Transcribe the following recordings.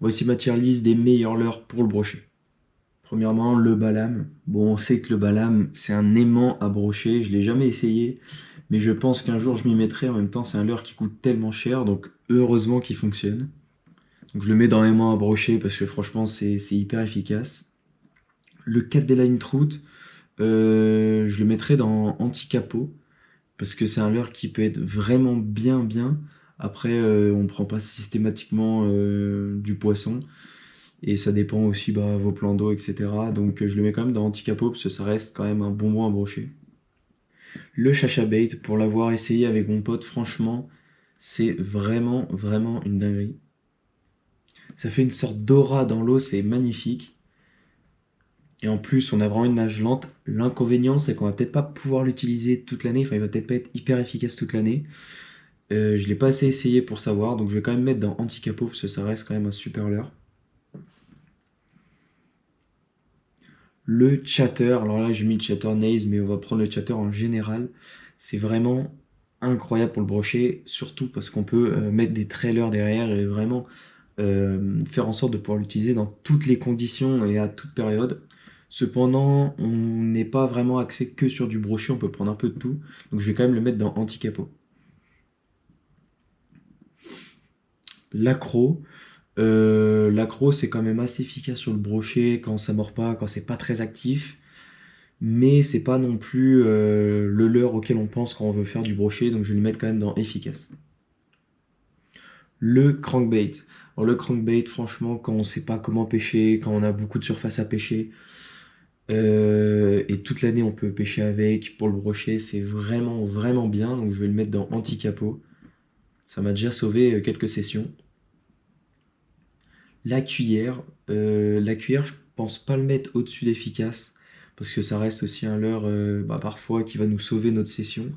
Voici ma tier list des meilleurs leurres pour le brochet. Premièrement, le Balam. Bon, on sait que le Balam, c'est un aimant à brocher. Je l'ai jamais essayé, mais je pense qu'un jour je m'y mettrai. En même temps, c'est un leurre qui coûte tellement cher, donc heureusement qu'il fonctionne. Donc je le mets dans aimant à brocher parce que franchement, c'est hyper efficace. Le Line Trout, je le mettrai dans anti-capot parce que c'est un leurre qui peut être vraiment bien. Après, on prend pas systématiquement du poisson. Et ça dépend aussi vos plans d'eau, etc. Donc je le mets quand même dans anti-capot parce que ça reste quand même un bonbon à brocher. Le chacha bait, pour l'avoir essayé avec mon pote, franchement, c'est vraiment une dinguerie. Ça fait une sorte d'aura dans l'eau, c'est magnifique. Et en plus, on a vraiment une nage lente. L'inconvénient, c'est qu'on va peut-être pas pouvoir l'utiliser toute l'année. Enfin, il va peut-être pas être hyper efficace toute l'année. Je l'ai pas assez essayé pour savoir, donc je vais quand même mettre dans anti-capot parce que ça reste quand même un super leurre. Le chatter, alors là j'ai mis le chatter naze, mais on va prendre le chatter en général. C'est vraiment incroyable pour le brochet, surtout parce qu'on peut mettre des trailers derrière et vraiment faire en sorte de pouvoir l'utiliser dans toutes les conditions et à toute période. Cependant, on n'est pas vraiment axé que sur du brochet, on peut prendre un peu de tout. Donc je vais quand même le mettre dans anti-capot. L'accro, l'accro c'est quand même assez efficace sur le brochet quand ça mord pas, quand c'est pas très actif. Mais c'est pas non plus le leurre auquel on pense quand on veut faire du brochet, donc je vais le mettre quand même dans efficace. Le crankbait. Alors le crankbait, franchement, quand on sait pas comment pêcher, quand on a beaucoup de surface à pêcher, et toute l'année on peut pêcher avec, pour le brochet, c'est vraiment bien, donc je vais le mettre dans anti-capot. Ça m'a déjà sauvé quelques sessions. La cuillère, je pense pas le mettre au-dessus d'efficace, parce que ça reste aussi un leurre parfois qui va nous sauver notre session.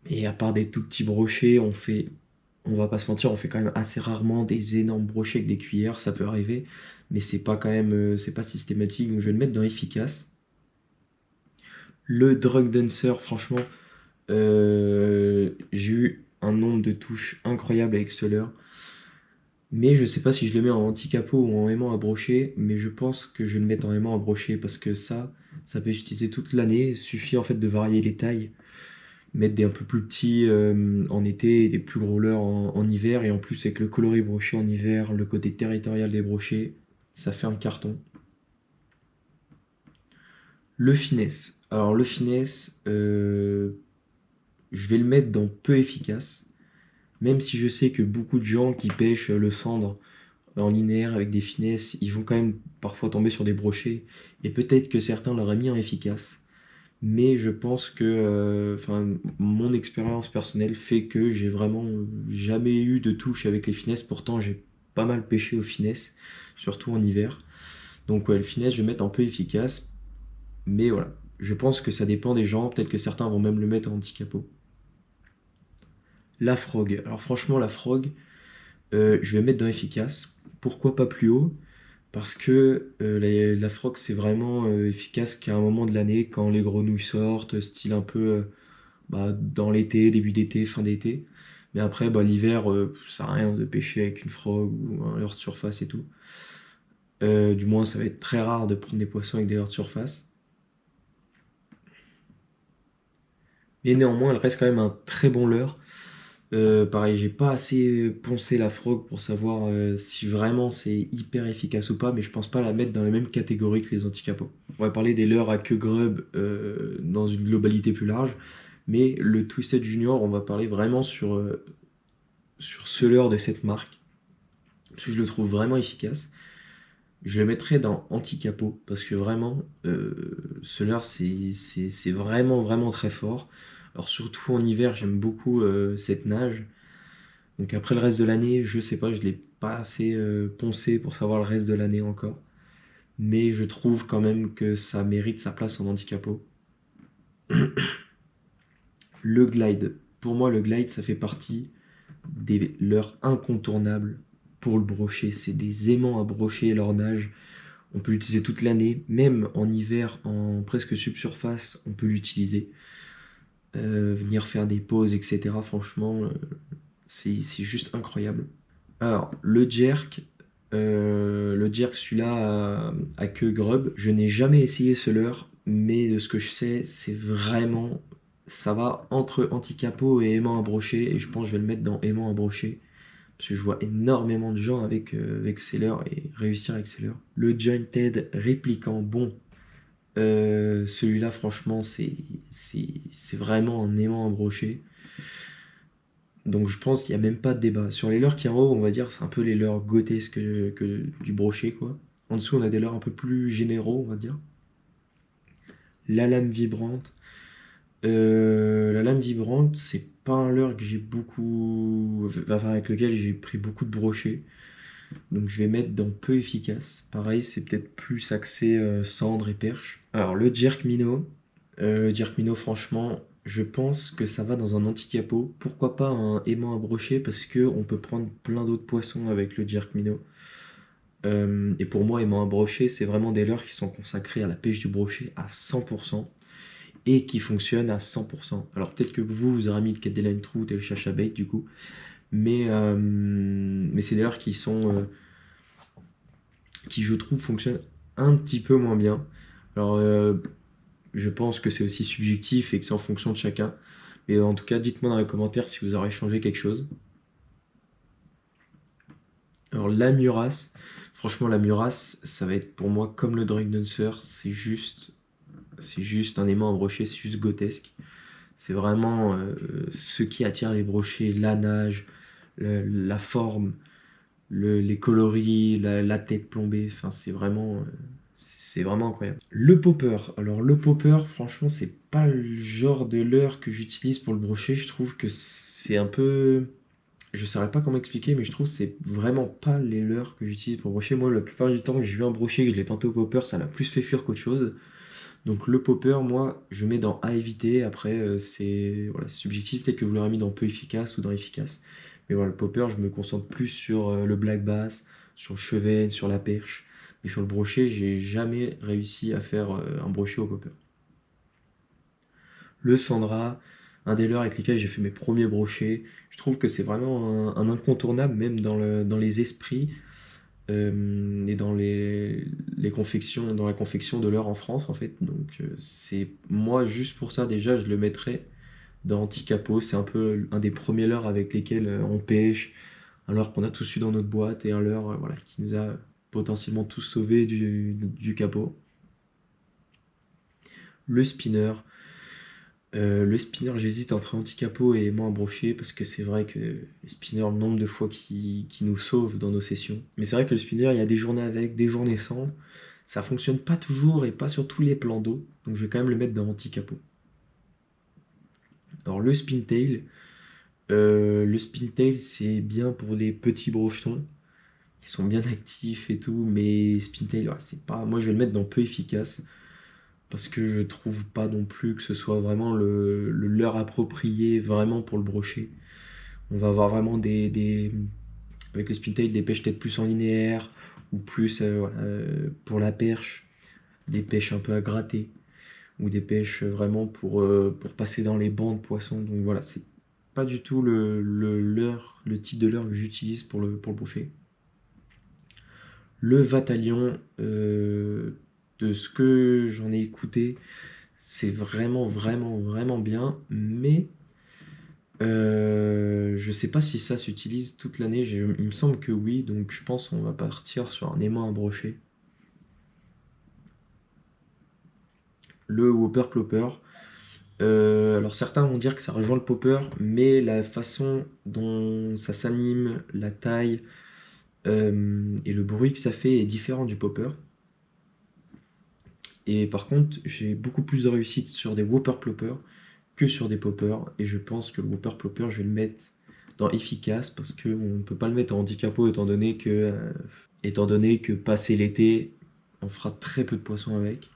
Et à part des tout petits brochets, on va pas se mentir, on fait quand même assez rarement des énormes brochets avec des cuillères, ça peut arriver, mais c'est pas quand même, c'est pas systématique, donc je vais le mettre dans efficace. Le drug dancer, franchement, j'ai eu un nombre de touches incroyable avec ce leurre, mais je sais pas si je le mets en anti-capot ou en aimant à brocher, mais je pense que je vais le mettre en aimant à brocher parce que ça peut s'utiliser toute l'année, il suffit en fait de varier les tailles, mettre des un peu plus petits en été et des plus gros leurres en hiver. Et en plus, avec le coloris broché en hiver, le côté territorial des brochets, ça fait un carton. Le finesse. Alors, le finesse, je vais le mettre dans peu efficace. Même si je sais que beaucoup de gens qui pêchent le cendre en linéaire avec des finesses, ils vont quand même parfois tomber sur des brochets. Et peut-être que certains l'auraient mis en efficace. Mais je pense que mon expérience personnelle fait que j'ai vraiment jamais eu de touche avec les finesses. Pourtant, j'ai pas mal pêché aux finesses, surtout en hiver. Donc, ouais, le finesse, je vais mettre un peu efficace. Mais voilà, je pense que ça dépend des gens. Peut-être que certains vont même le mettre en anti-capot. La frog. Alors, franchement, la frog, je vais mettre dans efficace. Pourquoi pas plus haut? Parce que la frog, c'est vraiment efficace qu'à un moment de l'année, quand les grenouilles sortent, style un peu dans l'été, début d'été, fin d'été. Mais après, l'hiver, ça sert à rien de pêcher avec une frog ou un leurre de surface et tout. Du moins, ça va être très rare de prendre des poissons avec des leurres de surface. Mais néanmoins, elle reste quand même un très bon leurre. Pareil, j'ai pas assez poncé la frog pour savoir si vraiment c'est hyper efficace ou pas, mais je pense pas la mettre dans la même catégorie que les anticapots. On va parler des leurres à queue grub dans une globalité plus large, mais le Twisted Junior, on va parler vraiment sur ce leurre de cette marque, parce que je le trouve vraiment efficace. Je le mettrais dans anti-capot, parce que vraiment, ce leurre, c'est vraiment très fort. Alors surtout en hiver, j'aime beaucoup cette nage. Donc après le reste de l'année, je sais pas, je l'ai pas assez poncé pour savoir le reste de l'année encore. Mais je trouve quand même que ça mérite sa place en anti-capot. Le glide. Pour moi, le glide, ça fait partie des leurres incontournables pour le brochet. C'est des aimants à brocher leur nage. On peut l'utiliser toute l'année, même en hiver, en presque subsurface, on peut l'utiliser. Venir faire des pauses, etc. Franchement, c'est juste incroyable. Alors, le jerk, Le jerk, celui-là à queue grub. Je n'ai jamais essayé ce leurre, mais de ce que je sais, c'est vraiment... Ça va entre anti-capot et aimant à brocher, et je pense que je vais le mettre dans aimant à brocher. Parce que je vois énormément de gens avec ces leurres et réussir avec ces leurres. Le jointed répliquant, bon, celui-là, franchement, c'est vraiment un aimant à brocher. Donc je pense qu'il n'y a même pas de débat. Sur les leurres qui en haut, on va dire, c'est un peu les leurres grotesques que du brochet, quoi. En dessous, on a des leurres un peu plus généraux, on va dire. La lame vibrante. La lame vibrante, c'est pas un leurre que j'ai beaucoup... Enfin, avec lequel j'ai pris beaucoup de brochets. Donc je vais mettre dans peu efficace. Pareil, c'est peut-être plus axé cendre et perche. Alors le jerk minnow. Le jerk minnow, franchement, je pense que ça va dans un anti-capot. Pourquoi pas un aimant à brocher, parce que on peut prendre plein d'autres poissons avec le jerk minnow. Et pour moi, aimant à brocher, c'est vraiment des leurres qui sont consacrés à la pêche du brochet à 100% et qui fonctionnent à 100%. Alors peut-être que vous aurez mis le Cadeline Trout et le Chacha Bait du coup, mais c'est des leurres qui je trouve fonctionnent un petit peu moins bien. Alors je pense que c'est aussi subjectif et que c'est en fonction de chacun. Mais en tout cas, dites-moi dans les commentaires si vous aurez changé quelque chose. Alors la Muras, franchement la Muras, ça va être pour moi comme le Drake Dancer, c'est juste un aimant à brocher, c'est juste grotesque. C'est vraiment ce qui attire les brochets, la nage, la forme, les coloris, la tête plombée, enfin c'est vraiment incroyable. Le popper, alors le popper, franchement c'est pas le genre de leurre que j'utilise pour le brochet, je trouve que c'est un peu... Je saurais pas comment expliquer, mais je trouve que c'est vraiment pas les leurres que j'utilise pour brochet. Moi, la plupart du temps que j'ai eu un brochet, que je l'ai tenté au popper, ça m'a plus fait fuir qu'autre chose. Donc le popper, moi, je mets dans à éviter. Après, c'est voilà, c'est subjectif. Peut-être que vous l'aurez mis dans peu efficace ou dans efficace. Mais voilà, le popper, je me concentre plus sur le black bass, sur le chevenne, sur la perche. Mais sur le brochet, j'ai jamais réussi à faire un brochet au popper. Le Sandra, un des leurres avec lesquels j'ai fait mes premiers brochets. Je trouve que c'est vraiment un incontournable, même dans les esprits et dans la confection de leurre en France, en fait. Donc, c'est moi, juste pour ça, déjà, je le mettrais dans Anti-Capot. C'est un peu un des premiers leurres avec lesquels on pêche, un leurre qu'on a tous eu dans notre boîte et un leurre voilà, qui nous a potentiellement tous sauvés du capot. Le spinner. Le spinner, j'hésite entre anti-capot et aimant à brocher parce que c'est vrai que le spinner, le nombre de fois qui nous sauve dans nos sessions. Mais c'est vrai que le spinner, il y a des journées avec, des journées sans. Ça fonctionne pas toujours et pas sur tous les plans d'eau. Donc je vais quand même le mettre dans anti-capot. Alors le spintail c'est bien pour les petits brochetons qui sont bien actifs et tout. Mais spintail, ouais, c'est pas. Moi je vais le mettre dans peu efficace. Parce que je trouve pas non plus que ce soit vraiment le leurre approprié vraiment pour le brochet. On va avoir vraiment avec les spintails des pêches peut-être plus en linéaire ou plus voilà, pour la perche, des pêches un peu à gratter ou des pêches vraiment pour passer dans les bancs de poissons. Donc voilà, c'est pas du tout le type de leurre que j'utilise pour le brochet. Le Vatalion, de ce que j'en ai écouté, c'est vraiment, vraiment, vraiment bien, mais je sais pas si ça s'utilise toute l'année. Il me semble que oui, donc je pense qu'on va partir sur un aimant à brocher. Le Whopper Plopper. Alors certains vont dire que ça rejoint le popper, mais la façon dont ça s'anime, la taille et le bruit que ça fait est différent du popper. Et par contre, j'ai beaucoup plus de réussite sur des Whopper Plopper que sur des poppers. Et je pense que le Whopper Plopper, je vais le mettre dans efficace parce qu'on ne peut pas le mettre en handicapot étant donné que passé l'été, on fera très peu de poissons avec.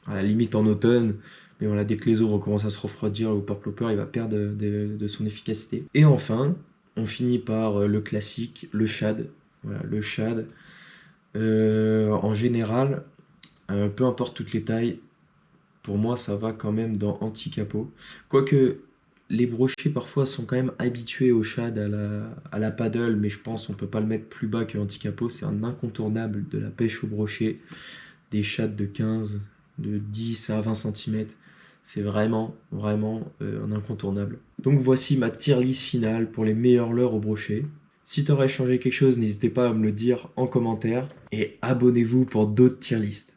À la limite en automne, mais voilà, dès que les eaux recommencent à se refroidir, le Whopper Plopper il va perdre de son efficacité. Et enfin, on finit par le classique, le shad. Voilà, le shad. En général, peu importe toutes les tailles, pour moi ça va quand même dans anti-capot. Quoique les brochets parfois sont quand même habitués au shad, à la paddle, mais je pense qu'on peut pas le mettre plus bas que l'anti-capot. C'est un incontournable de la pêche au brochet. Des shads de 15, de 10 à 20 centimètres. C'est vraiment, vraiment un incontournable. Donc voici ma tier list finale pour les meilleurs leurres au brochet. Si t'aurais changé quelque chose, n'hésitez pas à me le dire en commentaire. Et abonnez-vous pour d'autres tier lists.